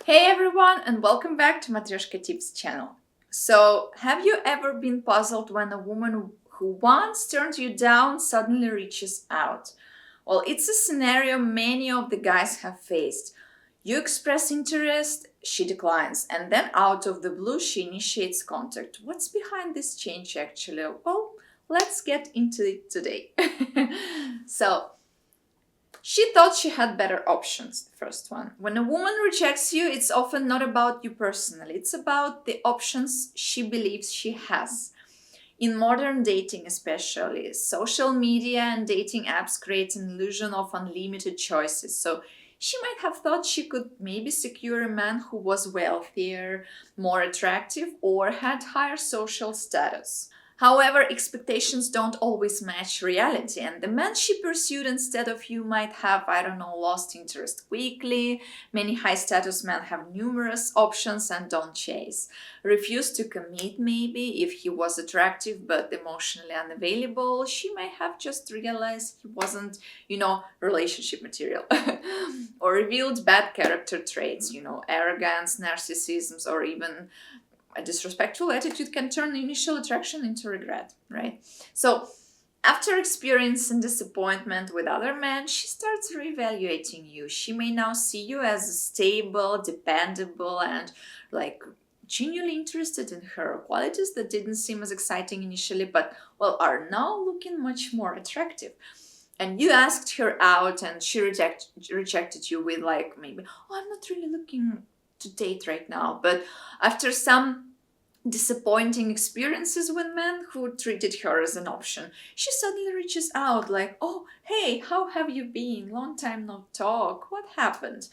Hey everyone, and welcome back to Matryoshka Tips channel. So, have you ever been puzzled when a woman who once turned you down suddenly reaches out? Well, it's a scenario many of the guys have faced. You express interest, she declines, and then out of the blue, she initiates contact. What's behind this change actually? Well, let's get into it today. so, she thought she had better options, the first one. When a woman rejects you, it's often not about you personally, it's about the options she believes she has. In modern dating, especially, social media and dating apps create an illusion of unlimited choices. So she might have thought she could maybe secure a man who was wealthier, more attractive, or had higher social status. However, expectations don't always match reality, and the man she pursued instead of you might have, I don't know, lost interest quickly. Many high status men have numerous options and don't chase. Refuse to commit, maybe, if he was attractive but emotionally unavailable. She may have just realized he wasn't, relationship material. Or revealed bad character traits, arrogance, narcissism, or even a disrespectful attitude can turn initial attraction into regret, right? So, after experiencing disappointment with other men, she starts reevaluating you. She may now see you as stable, dependable, and like genuinely interested in her qualities that didn't seem as exciting initially, but well, are now looking much more attractive. And you asked her out, and she rejected you with like maybe, oh, I'm not really looking to date right now. But after some disappointing experiences with men who treated her as an option, she suddenly reaches out like, oh, hey, how have you been? Long time no talk. What happened?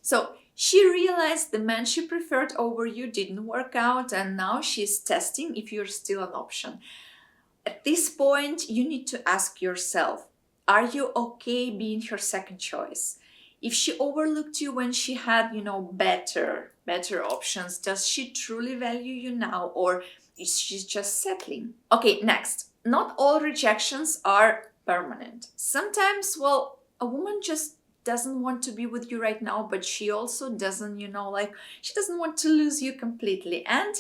So she realized the man she preferred over you didn't work out, and now she's testing if you're still an option. At this point, you need to ask yourself, are you okay being her second choice? If she overlooked you when she had, better options, does she truly value you now, or is she just settling? Okay, next. Not all rejections are permanent. Sometimes, well, a woman just doesn't want to be with you right now, but she also doesn't, she doesn't want to lose you completely. And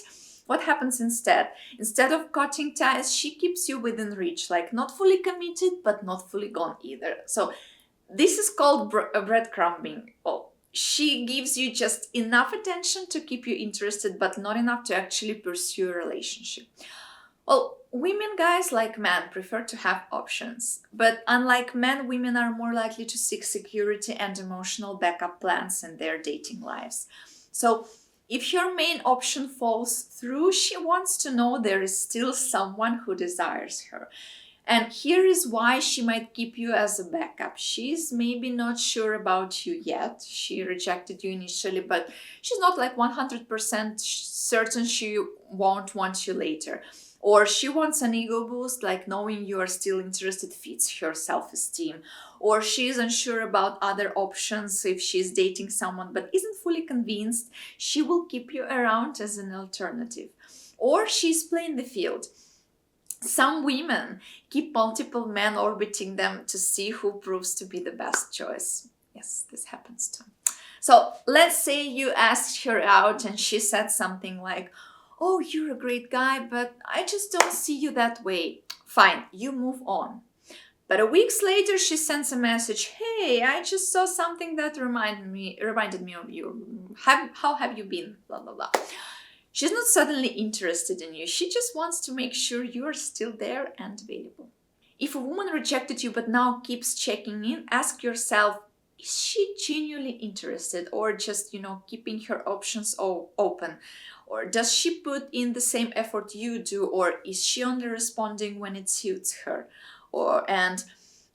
what happens instead? Instead of cutting ties, she keeps you within reach, like not fully committed, but not fully gone either. So this is called breadcrumbing. Well, she gives you just enough attention to keep you interested, but not enough to actually pursue a relationship. Well, women, guys, like men, prefer to have options. But unlike men, women are more likely to seek security and emotional backup plans in their dating lives. So, if your main option falls through, she wants to know there is still someone who desires her. And here is why she might keep you as a backup. She's maybe not sure about you yet. She rejected you initially, but she's not like 100% certain she won't want you later. Or she wants an ego boost, like knowing you are still interested feeds her self esteem. Or she's unsure about other options if she's dating someone but isn't fully convinced, she will keep you around as an alternative. Or she's playing the field. Some women keep multiple men orbiting them to see who proves to be the best choice. Yes, this happens too. So let's say you asked her out and she said something like, oh, you're a great guy, but I just don't see you that way. Fine, you move on. But a weeks later, she sends a message. Hey, I just saw something that reminded me of you. How have you been? Blah blah blah. She's not suddenly interested in you. She just wants to make sure you are still there and available. If a woman rejected you but now keeps checking in, ask yourself, is she genuinely interested or just, keeping her options open? Or does she put in the same effort you do, or is she only responding when it suits her? And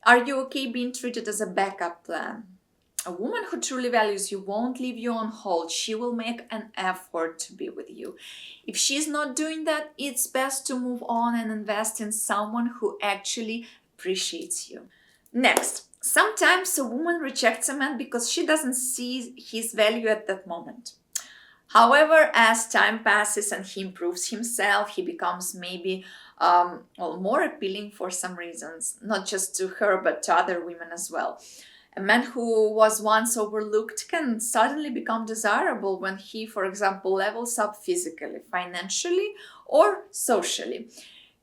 are you okay being treated as a backup plan? A woman who truly values you won't leave you on hold. She will make an effort to be with you. If she's not doing that, it's best to move on and invest in someone who actually appreciates you. Next, sometimes a woman rejects a man because she doesn't see his value at that moment. However, as time passes and he improves himself, he becomes maybe more appealing for some reasons, not just to her, but to other women as well. A man who was once overlooked can suddenly become desirable when he, for example, levels up physically, financially, or socially,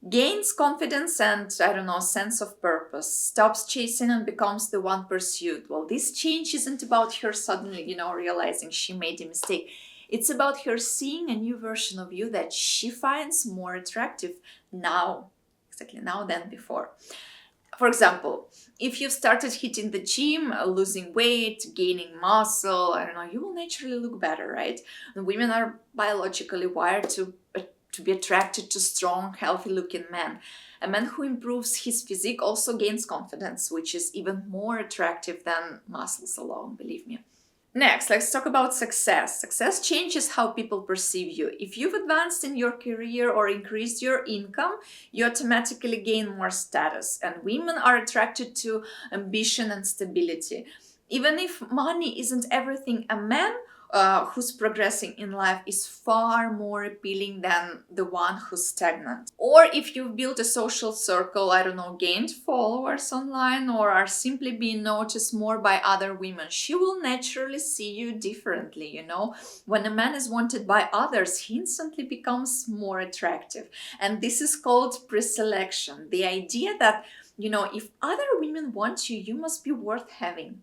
gains confidence and, I don't know, sense of purpose, stops chasing and becomes the one pursued. Well, this change isn't about her suddenly, realizing she made a mistake. It's about her seeing a new version of you that she finds more attractive now, exactly now than before. For example, if you've started hitting the gym, losing weight, gaining muscle, I don't know, you will naturally look better, right? And women are biologically wired to be attracted to strong, healthy-looking men. A man who improves his physique also gains confidence, which is even more attractive than muscles alone, believe me. Next, let's talk about success. Success changes how people perceive you. If you've advanced in your career or increased your income, you automatically gain more status. And women are attracted to ambition and stability. Even if money isn't everything, a man who's progressing in life is far more appealing than the one who's stagnant. Or if you've built a social circle, I don't know, gained followers online, or are simply being noticed more by other women, she will naturally see you differently. When a man is wanted by others, he instantly becomes more attractive. And this is called preselection. The idea that, if other women want you, you must be worth having.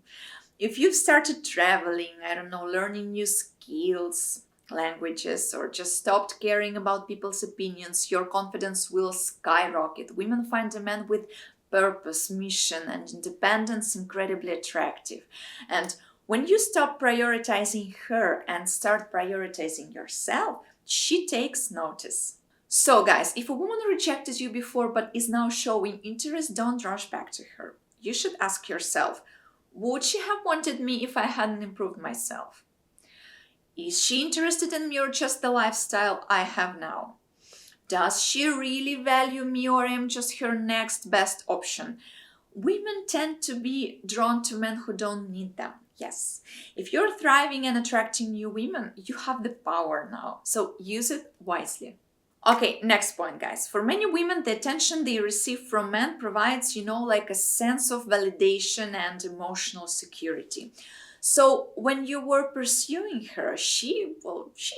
If you've started traveling, I don't know, learning new skills, languages, or just stopped caring about people's opinions, your confidence will skyrocket. Women find a man with purpose, mission, and independence incredibly attractive. And when you stop prioritizing her and start prioritizing yourself, she takes notice. So, guys, if a woman rejected you before but is now showing interest, don't rush back to her. You should ask yourself, would she have wanted me if I hadn't improved myself? Is she interested in me or just the lifestyle I have now? Does she really value me or am just her next best option? Women tend to be drawn to men who don't need them. Yes. If you're thriving and attracting new women, you have the power now. So use it wisely. Okay, next point, guys. For many women, the attention they receive from men provides, like a sense of validation and emotional security. So when you were pursuing her, she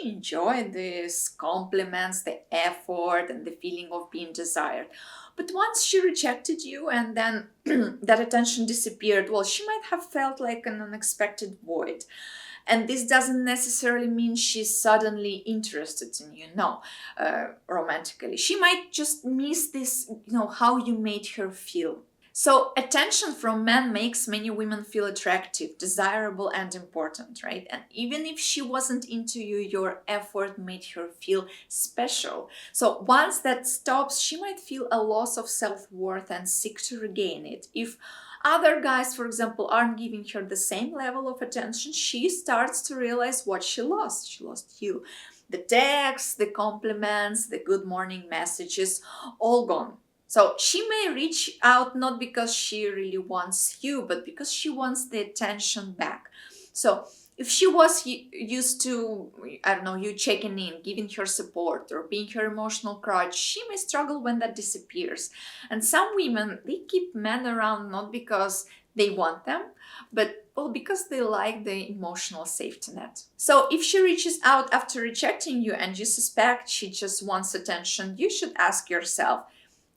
enjoyed these compliments, the effort, and the feeling of being desired. But once she rejected you and then that attention disappeared, she might have felt like an unexpected void. And this doesn't necessarily mean she's suddenly interested in you, no, romantically. She might just miss this, how you made her feel. So attention from men makes many women feel attractive, desirable, and important, right? And even if she wasn't into you, your effort made her feel special. So once that stops, she might feel a loss of self-worth and seek to regain it. If other guys, for example, aren't giving her the same level of attention, she starts to realize what she lost. She lost you. The texts, the compliments, the good morning messages, all gone. So she may reach out not because she really wants you, but because she wants the attention back. So if she was used to, I don't know, you checking in, giving her support, or being her emotional crutch, she may struggle when that disappears. And some women, they keep men around not because they want them, but because they like the emotional safety net. So if she reaches out after rejecting you and you suspect she just wants attention, you should ask yourself,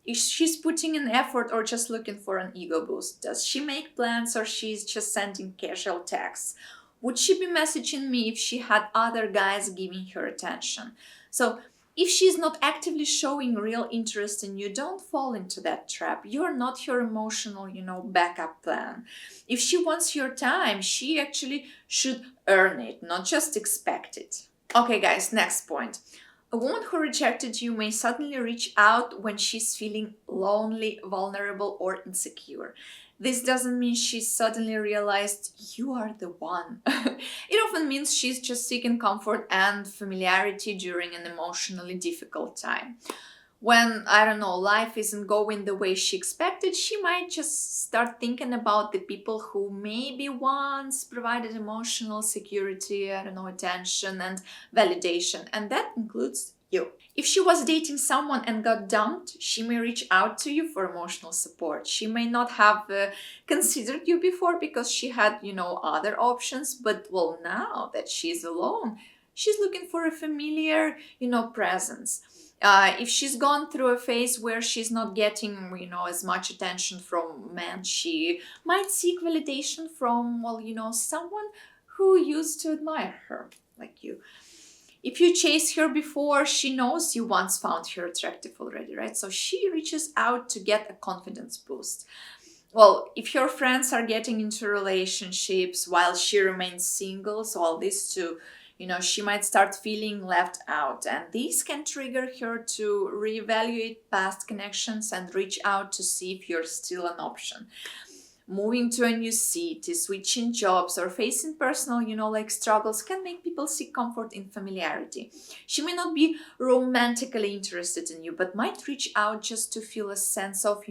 is she's putting in effort or just looking for an ego boost? Does she make plans or she's just sending casual texts? Would she be messaging me if she had other guys giving her attention? So if she's not actively showing real interest in you, don't fall into that trap. You're not her emotional, backup plan. If she wants your time, she actually should earn it, not just expect it. Okay, guys, next point. A woman who rejected you may suddenly reach out when she's feeling lonely, vulnerable, or insecure. This doesn't mean she suddenly realized you are the one. It often means she's just seeking comfort and familiarity during an emotionally difficult time. When, I don't know, life isn't going the way she expected, she might just start thinking about the people who maybe once provided emotional security, I don't know, attention and validation. And that includes you. If she was dating someone and got dumped, she may reach out to you for emotional support. She may not have considered you before because she had, other options, but well, now that she's alone, she's looking for a familiar, presence. If she's gone through a phase where she's not getting, as much attention from men, she might seek validation from, someone who used to admire her, like you. If you chase her before, she knows you once found her attractive already, right? So she reaches out to get a confidence boost. Well, if your friends are getting into relationships while she remains single, so all this too, she might start feeling left out. And this can trigger her to reevaluate past connections and reach out to see if you're still an option. Moving to a new city, switching jobs, or facing personal, struggles can make people seek comfort in familiarity. She may not be romantically interested in you, but might reach out just to feel a sense of,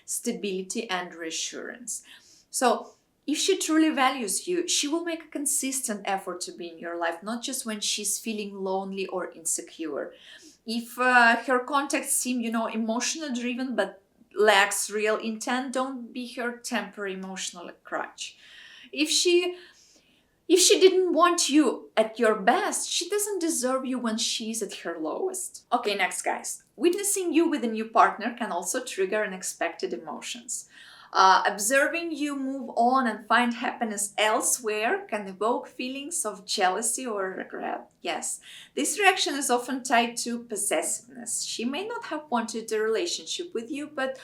stability and reassurance. So, if she truly values you, she will make a consistent effort to be in your life, not just when she's feeling lonely or insecure. If her contacts seem, emotional driven, but lacks real intent, don't be her temporary emotional crutch. If she didn't want you at your best, she doesn't deserve you when she's at her lowest. Okay, next, guys. Witnessing you with a new partner can also trigger unexpected emotions. Observing you move on and find happiness elsewhere can evoke feelings of jealousy or regret. Yes, this reaction is often tied to possessiveness. She may not have wanted a relationship with you, but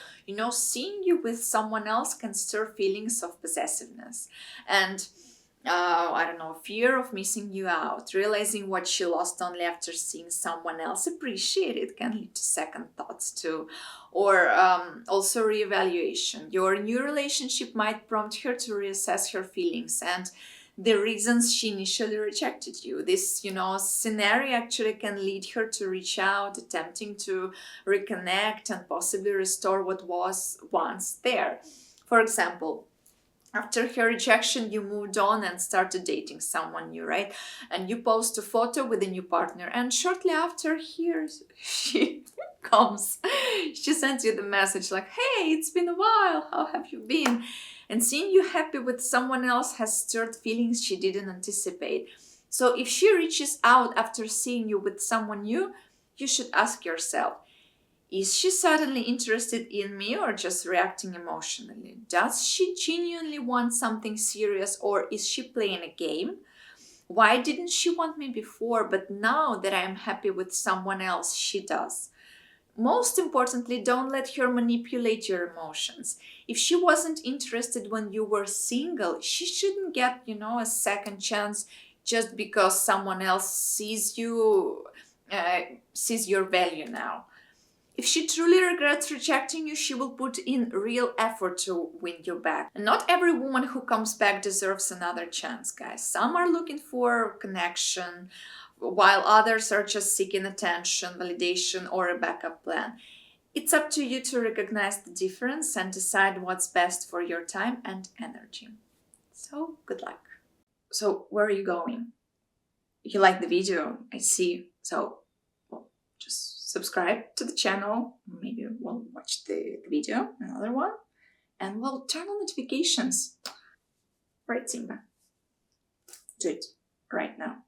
seeing you with someone else can stir feelings of possessiveness. And fear of missing you out. Realizing what she lost only after seeing someone else appreciate it can lead to second thoughts too. Or also reevaluation. Your new relationship might prompt her to reassess her feelings and the reasons she initially rejected you. This, scenario actually can lead her to reach out, attempting to reconnect and possibly restore what was once there. For example, after her rejection, you moved on and started dating someone new, right? And you post a photo with a new partner. And shortly after, here she comes. She sends you the message like, hey, it's been a while. How have you been? And seeing you happy with someone else has stirred feelings she didn't anticipate. So if she reaches out after seeing you with someone new, you should ask yourself, is she suddenly interested in me or just reacting emotionally? Does she genuinely want something serious or is she playing a game? Why didn't she want me before, but now that I am happy with someone else, she does? Most importantly, don't let her manipulate your emotions. If she wasn't interested when you were single, she shouldn't get, a second chance just because someone else sees you, sees your value now. If she truly regrets rejecting you, she will put in real effort to win you back. And not every woman who comes back deserves another chance, guys. Some are looking for connection, while others are just seeking attention, validation, or a backup plan. It's up to you to recognize the difference and decide what's best for your time and energy. So, good luck. So, where are you going? You like the video, I see. So, just subscribe to the channel, maybe we'll watch the video, another one, and we'll turn on notifications. Right, Simba? Do it right now.